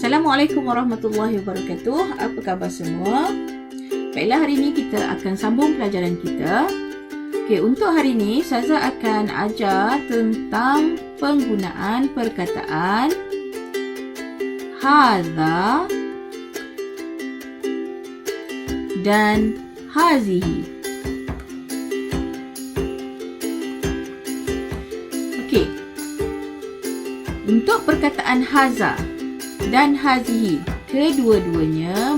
Assalamualaikum warahmatullahi wabarakatuh. Apa khabar semua? Baiklah, hari ini kita akan sambung pelajaran kita. Okey, untuk hari ini Ustazah akan ajar tentang penggunaan perkataan hadza dan hazihi. Okey. Untuk perkataan hadza dan hazihi, kedua-duanya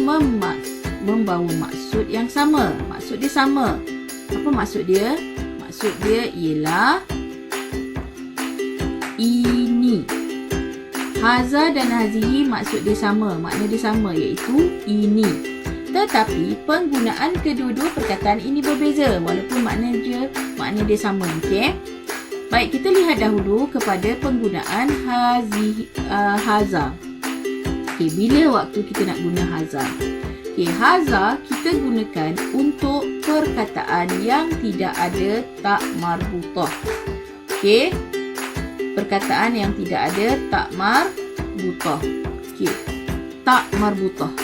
membawa maksud yang sama. Maksud dia sama. Apa maksud dia? Maksud dia ialah ini. Hadza dan hazihi maksud dia sama. Makna dia sama, iaitu ini. Tetapi penggunaan kedua-dua perkataan ini berbeza walaupun makna dia sama. Okey. Baik, kita lihat dahulu kepada penggunaan hadza. Okey, bila waktu kita nak guna hadza? Okey, hadza kita gunakan untuk perkataan yang tidak ada tak marbutah. Okey, perkataan yang tidak ada tak marbutah. Okey, tak marbutah.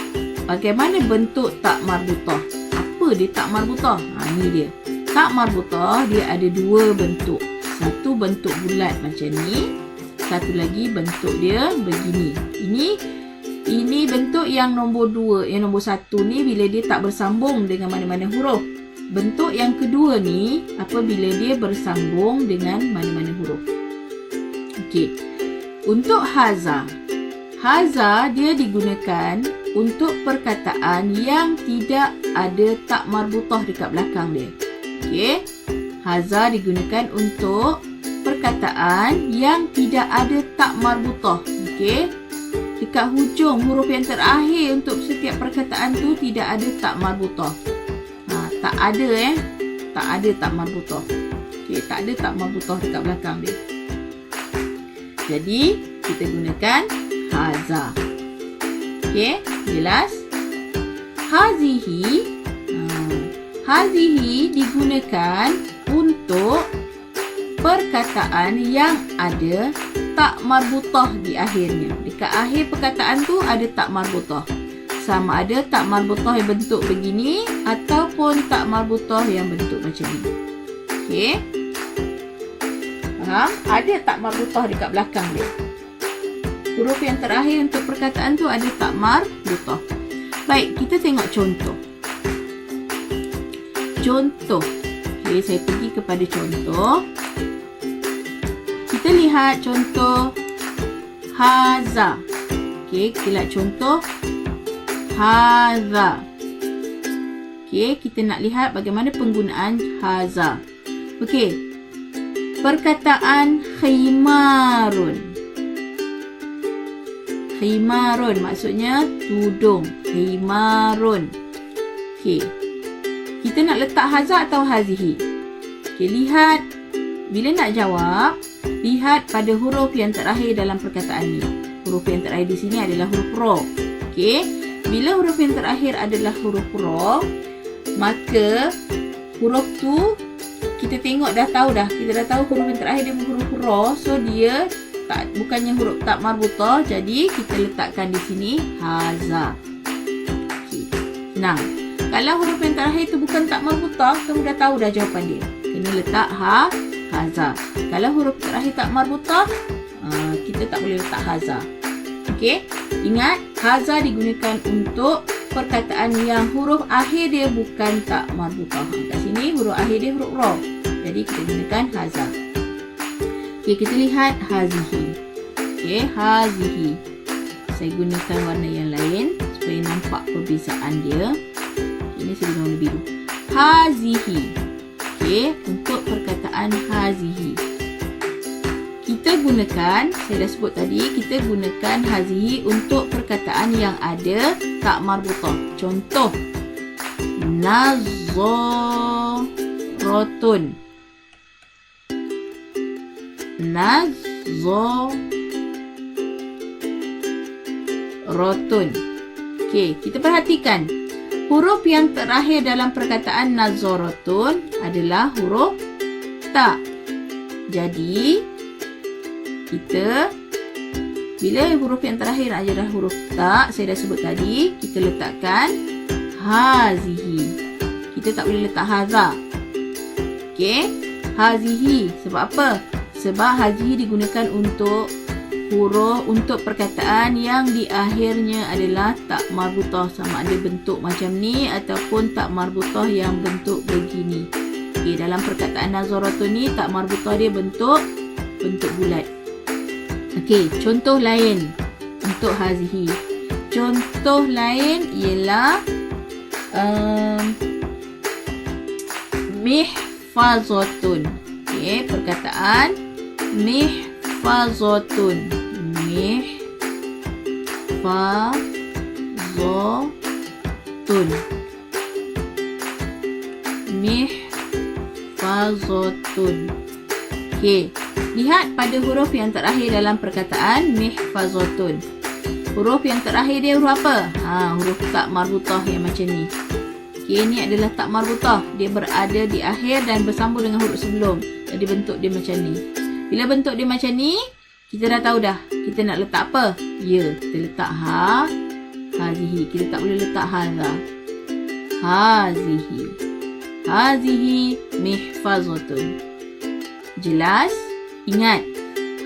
Bagaimana bentuk tak marbutah? Apa dia tak marbutah? Ini dia. Tak marbutah dia ada dua bentuk. Satu bentuk bulat macam ni, satu lagi bentuk dia begini. Ini bentuk yang nombor 2, yang nombor 1 ni bila dia tak bersambung dengan mana-mana huruf. Bentuk yang kedua ni apabila dia bersambung dengan mana-mana huruf. Okey. Untuk hadza. Hadza dia digunakan untuk perkataan yang tidak ada tak marbutah dekat belakang dia. Okey. Hadza digunakan untuk perkataan yang tidak ada tak marbutah. Okey. Dekat hujung huruf yang terakhir untuk setiap perkataan tu tidak ada tak marbutah. Tak ada tak ada tak marbutah. Okey, tak ada tak marbutah dekat belakang dia. Jadi, kita gunakan hadza. Okey, jelas? Hazihi. Hazihi digunakan untuk perkataan yang ada tak marbutah di akhirnya. Dekat akhir perkataan tu ada tak marbutah. Sama ada tak marbutah yang bentuk begini ataupun tak marbutah yang bentuk macam ni. Okey. Faham? Ada tak marbutah dekat belakang dia. Huruf yang terakhir untuk perkataan tu ada tak marbutah. Baik, kita tengok contoh. Contoh. Okey, saya pergi kepada contoh. Kita lihat contoh hadza. Okey, kita lihat contoh hadza. Okey, kita nak lihat bagaimana penggunaan hadza. Okey. Perkataan khimarun. Khimarun maksudnya tudung. Khimarun. Okey. Kita nak letak hadza atau hazihi? Okey, lihat. Bila nak jawab, lihat pada huruf yang terakhir dalam perkataan ni. Huruf yang terakhir di sini adalah huruf ra. Okey. Bila huruf yang terakhir adalah huruf ra, maka huruf tu kita tengok dah tahu dah. Kita dah tahu huruf yang terakhir dia huruf ra, so dia bukannya huruf tak marbutah, jadi kita letakkan di sini hadza. Okey. Nah, kalau huruf yang terakhir tu bukan tak marbutah, kamu dah tahu dah jawapan dia. Kena letak hadza. Kalau huruf terakhir tak marbutah, kita tak boleh letak hadza. Okey, ingat hadza digunakan untuk perkataan yang huruf akhir dia bukan tak marbutah. Kat sini huruf akhir dia huruf ra. Jadi kita gunakan hadza. Okey, kita lihat hazihi. Okey, hazihi. Saya gunakan warna yang lain supaya nampak perbezaan dia. Ini saya guna warna biru. Hazihi. Okey, untuk perkataan hazihi. Kita gunakan, saya dah sebut tadi, kita gunakan hazihi untuk perkataan yang ada tak marbutah. Contoh, nazaratun. Nazaratun. Okey, kita perhatikan. Huruf yang terakhir dalam perkataan nazaratun adalah huruf ta. Jadi, kita Bila huruf yang terakhir adalah huruf ta, saya dah sebut tadi, kita letakkan hazihi. Kita tak boleh letak haza. Okey, hazihi. Sebab apa? Sebab hazihi digunakan untuk perkataan yang di akhirnya adalah tak marbutah, sama ada bentuk macam ni ataupun tak marbutah yang bentuk begini. Okey, dalam perkataan nazaratun ni tak marbutah dia bentuk bulat. Okey, contoh lain untuk hazihi. Contoh lain ialah mihfazatun. Okey, perkataan mihfazatun. Mihfazatun. Mihfazatun. Okey, lihat pada huruf yang terakhir dalam perkataan mihfazatun. Huruf yang terakhir dia huruf apa? Huruf tak marbutah yang macam ni. Okey, ni adalah tak marbutah. Dia berada di akhir dan bersambung dengan huruf sebelum. Jadi bentuk dia macam ni. Bila bentuk dia macam ni, kita dah tahu dah kita nak letak apa? Ya, kita letak hazihi. Kita tak boleh letak haza. Hazihi. Hazihi mihfazatun. Jelas? Ingat,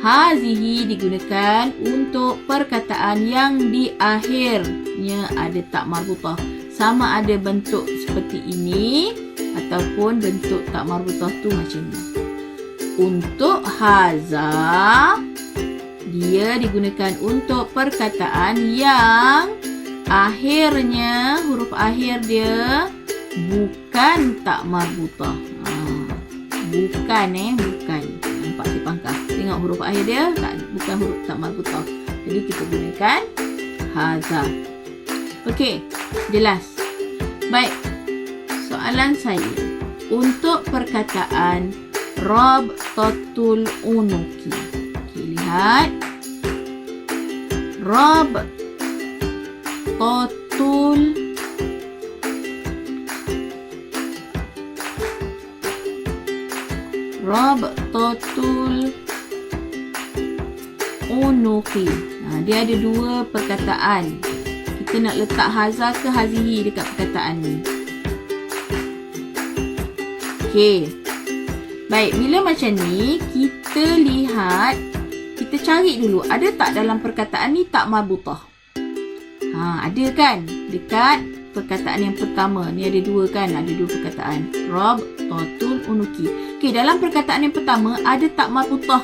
hazihi digunakan untuk perkataan yang di akhirnya ada tak marbutah. Sama ada bentuk seperti ini ataupun bentuk tak marbutah tu macam ni. Untuk haza, dia digunakan untuk perkataan yang akhirnya, huruf akhir dia bukan tak marbutah. Bukan. Nampak si pangkah. Tengok huruf akhir dia bukan huruf tak marbutah. Jadi kita gunakan haza. Okey, jelas. Baik. Soalan saya untuk perkataan rabtatul unuki. Okey, lihat. Rabtatul unuki. Dia ada dua perkataan. Kita nak letak haza ke hazihi dekat perkataan ni. Okey. Baik, bila macam ni, kita lihat, kita cari dulu, ada tak dalam perkataan ni tak marbutah? Ada kan? Dekat perkataan yang pertama. Ni ada dua kan? Ada dua perkataan. Rabtatul unuki. Okey, dalam perkataan yang pertama ada tak marbutah.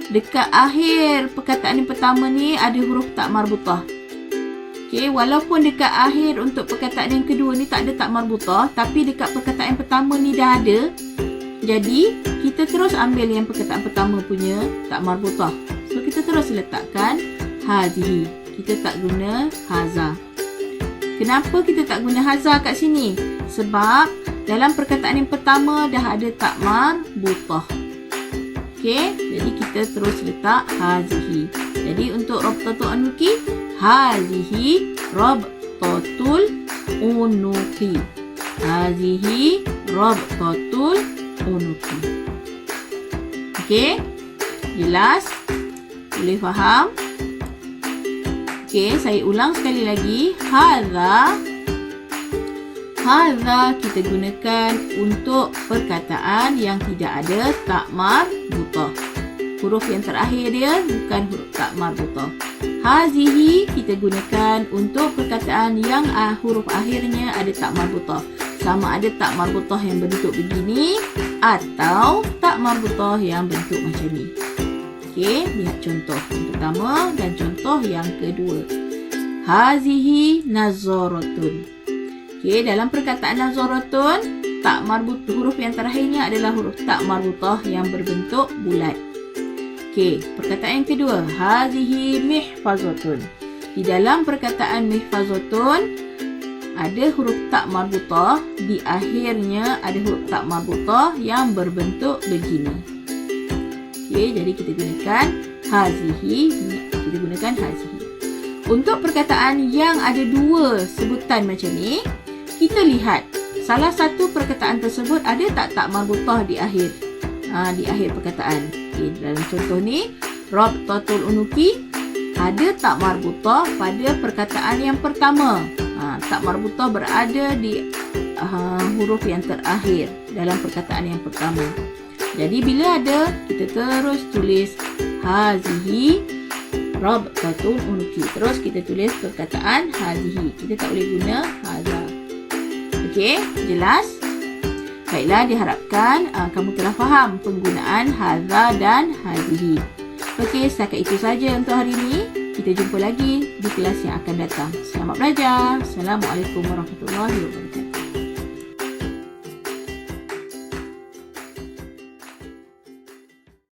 Dekat akhir perkataan yang pertama ni ada huruf tak marbutah. Okey, walaupun dekat akhir untuk perkataan yang kedua ni tak ada tak marbutah, tapi dekat perkataan yang pertama ni dah ada. Jadi, kita terus ambil yang perkataan pertama punya tak marbutah. So, kita terus letakkan hazihi. Kita tak guna haza. Kenapa kita tak guna haza kat sini? Sebab dalam perkataan yang pertama dah ada tak marbutah. Okey, jadi kita terus letak hazihi. Jadi untuk rabtatul unuki, hazihi rabtatul unuki. Hazihi rabtatul unuki. Okey, jelas? Boleh faham? Okey, saya ulang sekali lagi. Hadza kita gunakan untuk perkataan yang tidak ada tak marbutah. Huruf yang terakhir dia bukan huruf tak marbutah. Hazihi kita gunakan untuk perkataan yang huruf akhirnya ada tak marbutah. Sama ada tak marbutah yang bentuk begini atau tak marbutah yang bentuk macam ni. Okey, lihat contoh yang pertama dan contoh yang kedua. Hazihi nazaratun. Okey, dalam perkataan nazaratun, tak marbutah, huruf yang terakhirnya adalah huruf tak marbutah yang berbentuk bulat. Okey, perkataan yang kedua, hazihi mihfazatun. Di dalam perkataan mihfazatun ada huruf tak marbutah, di akhirnya ada huruf tak marbutah yang berbentuk begini. Okey, jadi kita gunakan hazihi. Untuk perkataan yang ada dua sebutan macam ni, kita lihat salah satu perkataan tersebut ada tak marbutah di akhir. Di akhir perkataan. Okay, dalam contoh ni, rabtatul unuki, ada tak marbutah pada perkataan yang pertama. Tak marbutah berada di huruf yang terakhir dalam perkataan yang pertama. Jadi bila ada, kita terus tulis hazihi rabtatul unuki. Terus kita tulis perkataan hazihi. Kita tak boleh guna haza. Okey, jelas? Baiklah, diharapkan kamu telah faham penggunaan haza dan hazihi. Okey, setakat itu saja untuk hari ini. Kita jumpa lagi di kelas yang akan datang. Selamat belajar. Assalamualaikum warahmatullahi wabarakatuh.